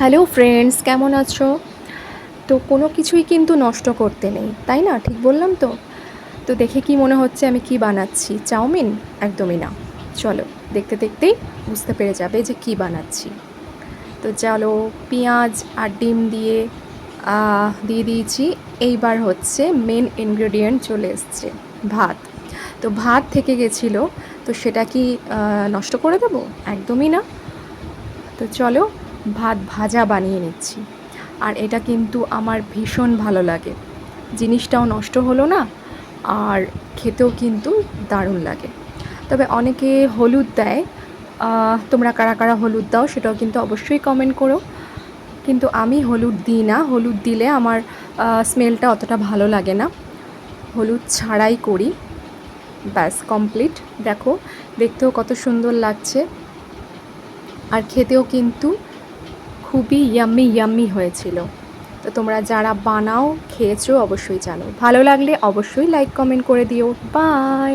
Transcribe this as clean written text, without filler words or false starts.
Hello friends, কেমন আছো? তো কোনো কিছুই কিন্তু নষ্ট করতে নেই, তাই না? ঠিক বললাম তো? তো দেখে কি মনে হচ্ছে আমি কি বানাচ্ছি? চাউমিন? একদমই না। চলো, দেখতে দেখতেই বুঝতে পেরে যাবে যে কি বানাচ্ছি। তো চলো, পেঁয়াজ আর ডিম দিয়ে দিয়ে দিয়েছি। এইবার হচ্ছে মেন ইনগ্রেডিয়েন্ট চলে এসছে, ভাত। তো ভাত থেকে গেছিলো, তো সেটা কি নষ্ট করে দেবো? একদমই না। তো চলো, ভাত ভাজা বানিয়ে নিচ্ছি। আর এটা কিন্তু আমার ভীষণ ভালো লাগে, জিনিসটাও নষ্ট হলো না, আর খেতেও কিন্তু দারুণ লাগে। তবে অনেকে হলুদ দেয়, তোমরা কারা কারা হলুদ দাও সেটাও কিন্তু অবশ্যই কমেন্ট করো। কিন্তু আমি হলুদ দিই না, হলুদ দিলে আমার স্মেলটা অতটা ভালো লাগে না, হলুদ ছাড়াই করি। ব্যাস কমপ্লিট। দেখো, দেখতেও কত সুন্দর লাগছে, আর খেতেও কিন্তু খুবই ইয়াম্মি ইয়াম্মি হয়েছিল। তো তোমরা যারা বানাও খেয়েছো অবশ্যই জানো। ভালো লাগলে অবশ্যই লাইক কমেন্ট করে দিও। বাই।